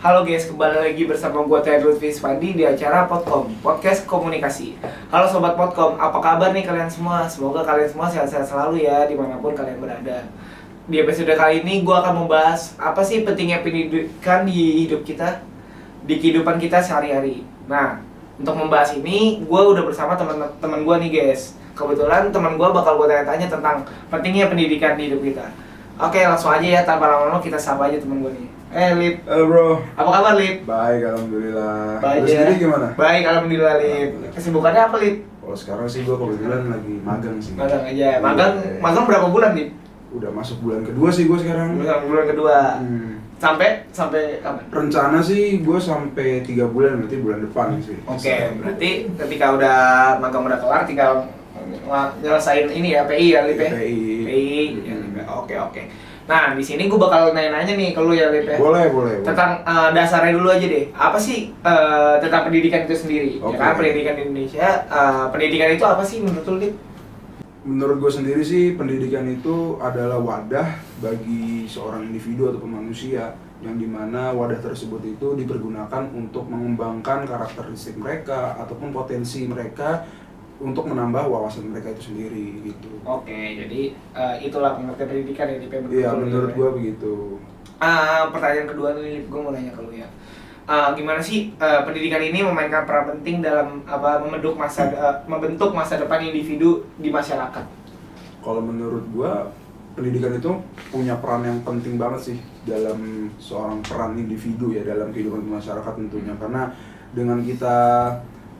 Halo guys, kembali lagi bersama gue Teh Lutfi Spandi di acara Podcast Komunikasi. Halo Sobat Podcast, apa kabar nih kalian semua? Semoga kalian semua sehat-sehat selalu ya, dimanapun kalian berada. Di episode kali ini gue akan membahas apa sih pentingnya pendidikan di hidup kita, di kehidupan kita sehari-hari. Nah, untuk membahas ini, gue udah bersama teman-teman gue nih guys. Kebetulan teman gue bakal gue tanya-tanya tentang pentingnya pendidikan di hidup kita. Oke, langsung aja ya, tanpa lama-lama kita sapa aja teman gue nih. Lip. Halo bro. Apa kabar, Lip? Baik, alhamdulillah. Baik Lu ya. sendiri gimana? Baik, alhamdulillah, Lip. Kesibukannya apa, Lip? Oh sekarang sih gua kebetulan lagi magang sih. Magang aja. Magang Iya. berapa bulan, Lip? Udah masuk bulan kedua sih gua sekarang. Bulan kedua. Sampai kapan? Rencana sih gua sampai 3 bulan, berarti bulan depan sih. Oke, berarti ketika udah magang udah kelar tinggal nyelesain ini ya, PI ya, Lip ya? PI. Ya, Lip. Oke. Nah, di sini gue bakal nanya-nanya nih ke lu ya, Lip ya. Boleh. Tentang dasarnya dulu aja deh. Apa sih tentang pendidikan itu sendiri? Ya Oke. kan, pendidikan di Indonesia, pendidikan itu apa sih menurut lu, Lip? Menurut gue sendiri sih pendidikan itu adalah wadah bagi seorang individu ataupun manusia yang dimana wadah tersebut itu dipergunakan untuk mengembangkan karakteristik mereka ataupun potensi mereka untuk menambah wawasan mereka itu sendiri gitu. Oke, jadi itulah pengertian pendidikan ya, Lip ya, Iya, lu, menurut Lip ya. gue begitu. Pertanyaan kedua nih, gue mau nanya ke lu ya. Gimana sih pendidikan ini memainkan peran penting dalam membentuk masa depan individu di masyarakat? Kalau menurut gua, pendidikan itu punya peran yang penting banget sih dalam seorang peran individu ya dalam kehidupan masyarakat tentunya. Karena dengan kita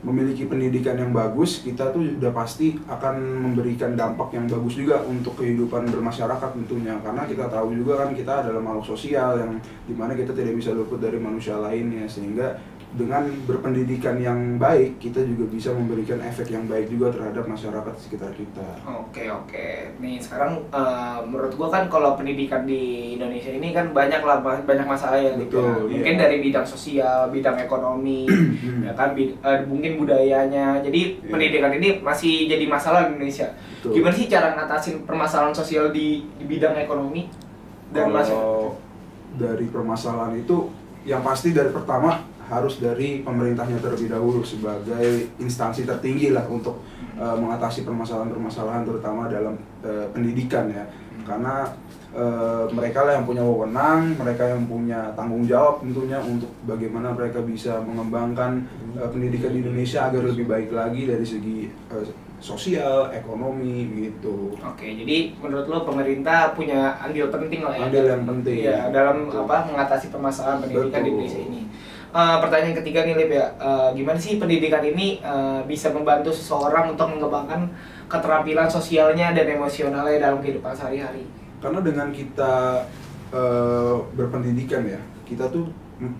memiliki pendidikan yang bagus, kita tuh udah pasti akan memberikan dampak yang bagus juga untuk kehidupan bermasyarakat tentunya. Karena kita tahu juga kan kita adalah makhluk sosial yang dimana kita tidak bisa luput dari manusia lainnya, sehingga dengan berpendidikan yang baik, kita juga bisa memberikan efek yang baik juga terhadap masyarakat di sekitar kita. Oke. Nih sekarang menurut gua kan kalau pendidikan di Indonesia ini kan banyak masalah ya, Lip, ya. Betul, Mungkin iya. dari bidang sosial, bidang ekonomi, ya kan, mungkin budayanya. Jadi Iya. pendidikan ini masih jadi masalah di Indonesia. Betul. Gimana sih cara ngatasin permasalahan sosial di bidang ekonomi dan masyarakat? Kalau dari permasalahan itu, yang pasti dari pertama harus dari pemerintahnya terlebih dahulu sebagai instansi tertinggi lah untuk mengatasi permasalahan-permasalahan terutama dalam pendidikan ya. Karena mereka lah yang punya wewenang, mereka yang punya tanggung jawab tentunya untuk bagaimana mereka bisa mengembangkan pendidikan di Indonesia agar lebih baik lagi dari segi sosial, ekonomi gitu. Oke, jadi menurut lo pemerintah punya andil penting lah ya. Andil yang penting. Iya, dalam Betul. mengatasi permasalahan pendidikan di Betul. Indonesia ini. Pertanyaan ketiga nih, Lip ya. Gimana sih pendidikan ini bisa membantu seseorang untuk mengembangkan keterampilan sosialnya dan emosionalnya dalam kehidupan sehari-hari? Karena dengan kita berpendidikan ya, kita tuh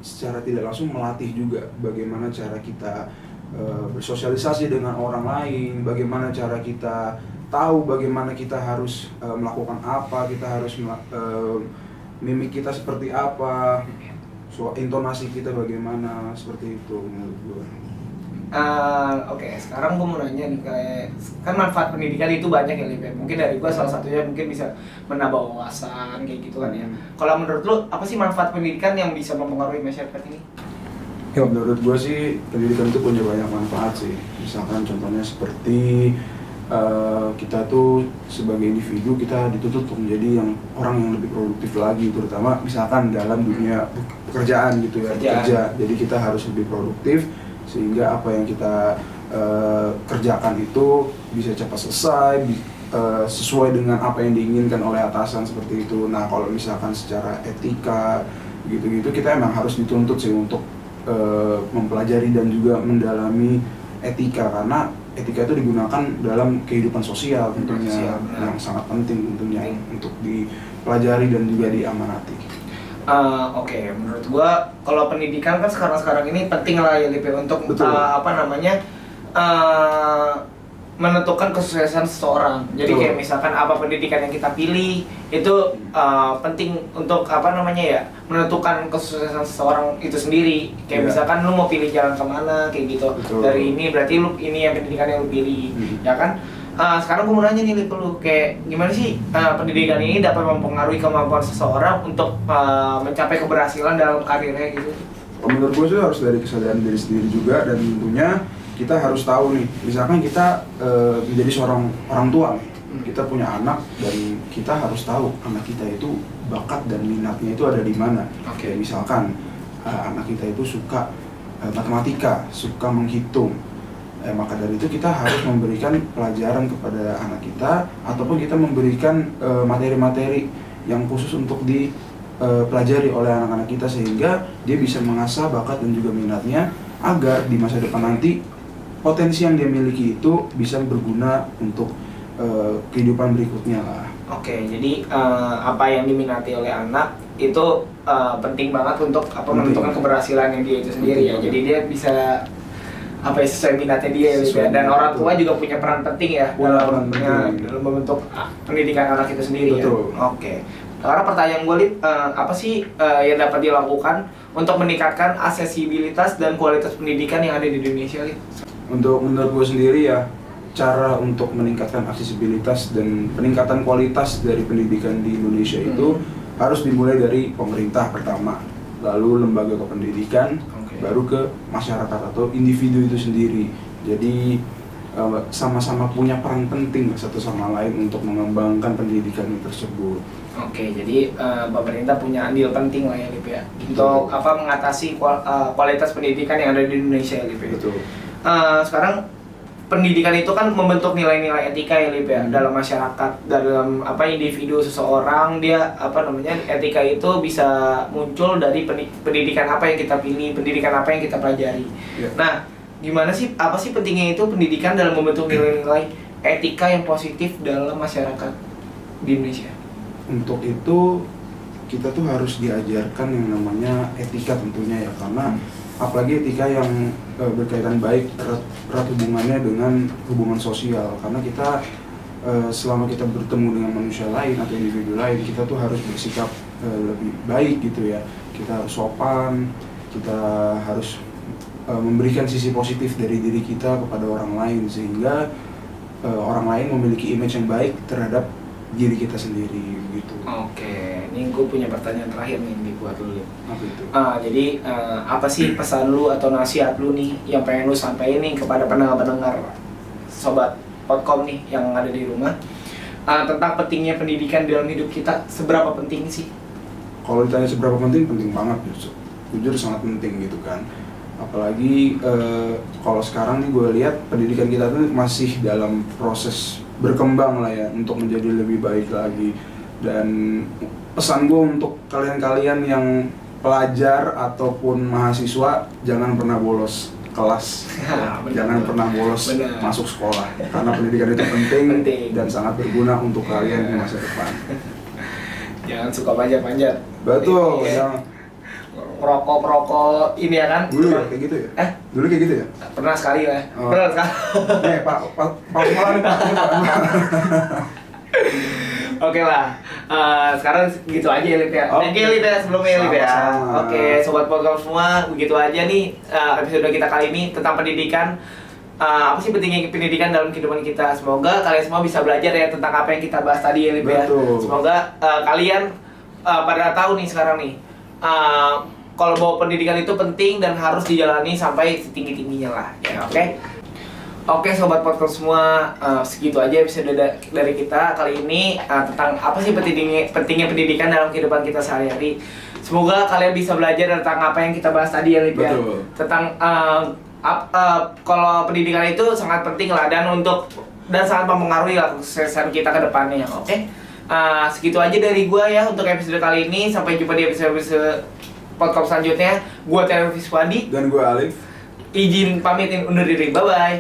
secara tidak langsung melatih juga bagaimana cara kita bersosialisasi dengan orang lain, bagaimana cara kita tahu bagaimana kita harus melakukan apa, kita harus mimik kita seperti apa, intonasi kita bagaimana, seperti itu menurut gue. Oke, sekarang gue mau nanya nih, kayak kan manfaat pendidikan itu banyak ya, Lip ya. Mungkin dari gue salah satunya mungkin bisa menambah wawasan kayak gitu kan ya. Kalau menurut lo apa sih manfaat pendidikan yang bisa mempengaruhi masyarakat ini? Ya, menurut gue sih pendidikan itu punya banyak manfaat sih. Misalkan contohnya seperti kita tuh sebagai individu kita dituntut untuk menjadi orang yang lebih produktif lagi, terutama misalkan dalam dunia pekerjaan gitu ya, kerja. Jadi kita harus lebih produktif sehingga apa yang kita kerjakan itu bisa cepat selesai, sesuai dengan apa yang diinginkan oleh atasan seperti itu. Nah, kalau misalkan secara etika gitu-gitu kita emang harus dituntut sih untuk mempelajari dan juga mendalami etika, karena etika itu digunakan dalam kehidupan sosial tentunya yang sangat penting tentunya untuk dipelajari dan juga diamanati. Oke, menurut gua kalau pendidikan kan sekarang ini penting lah ya, Lip, untuk menentukan kesuksesan seseorang. Jadi Betul. kayak misalkan apa pendidikan yang kita pilih itu penting untuk menentukan kesuksesan seseorang itu sendiri. Kayak Iya. misalkan lu mau pilih jalan kemana kayak gitu. Betul. Dari ini berarti lu ini yang pendidikan yang lu pilih, ya kan? Sekarang gue mau nanya nih, Lip, lu kayak gimana sih pendidikan ini dapat mempengaruhi kemampuan seseorang untuk mencapai keberhasilan dalam karirnya gitu? Kalau menurut gue sih harus dari kesadaran diri sendiri juga, dan tentunya kita harus tahu nih, misalkan kita menjadi seorang orang tua nih, kita punya anak dan kita harus tahu anak kita itu bakat dan minatnya itu ada di mana. Oke. Misalkan anak kita itu suka matematika, suka menghitung. Maka dari itu kita harus memberikan pelajaran kepada anak kita, ataupun kita memberikan materi-materi yang khusus untuk dipelajari oleh anak-anak kita, sehingga dia bisa mengasah bakat dan juga minatnya, agar di masa depan nanti potensi yang dia miliki itu bisa berguna untuk kehidupan berikutnya lah. Oke, jadi apa yang diminati oleh anak itu penting banget untuk menentukan keberhasilan dia itu sendiri ya. Jadi dia bisa sesuai minatnya dia ya. Dan orang tua juga punya peran penting ya dalam membentuk pendidikan anak itu sendiri. Betul. Ya. Oke. Sekarang pertanyaan gue, Lip, apa sih yang dapat dilakukan untuk meningkatkan aksesibilitas dan kualitas pendidikan yang ada di Indonesia, Lip? Untuk menurut gue sendiri ya, cara untuk meningkatkan aksesibilitas dan peningkatan kualitas dari pendidikan di Indonesia itu harus dimulai dari pemerintah pertama, lalu lembaga kependidikan, baru ke masyarakat atau individu itu sendiri. Jadi sama-sama punya peran penting satu sama lain untuk mengembangkan pendidikan tersebut. Oke, jadi pemerintah punya andil penting lah ya, Lip ya, untuk mengatasi kualitas pendidikan yang ada di Indonesia ya, Lip ya. Betul. Sekarang pendidikan itu kan membentuk nilai-nilai etika ya, Lip ya, dalam masyarakat, dalam individu seseorang. Dia etika itu bisa muncul dari pendidikan apa yang kita pilih, pendidikan apa yang kita pelajari. Yeah. Nah, apa sih pentingnya itu pendidikan dalam membentuk nilai-nilai etika yang positif dalam masyarakat di Indonesia? Untuk itu kita tuh harus diajarkan yang namanya etika tentunya ya, karena apalagi etika yang berkaitan baik erat hubungannya dengan hubungan sosial, karena kita selama kita bertemu dengan manusia lain atau individu lain, kita tuh harus bersikap lebih baik gitu ya. Kita harus sopan, kita harus memberikan sisi positif dari diri kita kepada orang lain, sehingga orang lain memiliki image yang baik terhadap diri kita sendiri gitu. Oke, ini gue punya pertanyaan terakhir nih buat lu. Apa itu? Jadi apa sih pesan lu atau nasihat lu nih yang pengen lu sampaikan nih kepada pendengar sobat Podcast nih yang ada di rumah tentang pentingnya pendidikan dalam hidup kita? Seberapa penting sih? Kalau ditanya seberapa penting, penting banget jujur sangat penting gitu kan. Apalagi kalau sekarang nih gue lihat pendidikan kita tuh masih dalam proses berkembang lah ya, untuk menjadi lebih baik lagi. Dan pesan gue untuk kalian-kalian yang pelajar ataupun mahasiswa, jangan pernah bolos kelas. Jangan pernah bolos masuk sekolah, karena pendidikan itu penting dan sangat berguna untuk kalian di masa depan. Jangan suka panjat-panjat. Betul, jangan perokok ini ya kan? Dulu ya kayak gitu ya? Dulu kayak gitu ya? Pernah sekali lah. Pernah sekali. Pak Malang Pak. Oke lah, sekarang gitu aja ya, Lip ya. Thank you, Lip ya, sebelumnya Lip ya. Oke, sobat podcast semua, begitu aja nih episode kita kali ini tentang pendidikan. Apa sih pentingnya pendidikan dalam kehidupan kita? Semoga kalian semua bisa belajar ya tentang apa yang kita bahas tadi ya, Lip ya. Semoga kalian pada tahu nih sekarang nih, kalau bahwa pendidikan itu penting dan harus dijalani sampai setinggi-tingginya lah ya. Oke sobat podcast semua, segitu aja episode dari kita kali ini tentang apa sih pentingnya pendidikan dalam kehidupan kita sehari-hari. Semoga kalian bisa belajar tentang apa yang kita bahas tadi ya, Lip ya. Tentang kalau pendidikan itu sangat penting lah dan sangat mempengaruhi lah kesuksesan kita ke depannya. Segitu aja dari gua ya untuk episode kali ini. Sampai jumpa di episode podcast selanjutnya. Gua Tervis Wandi dan gua Alif. Izin pamitin undur diri. Bye bye.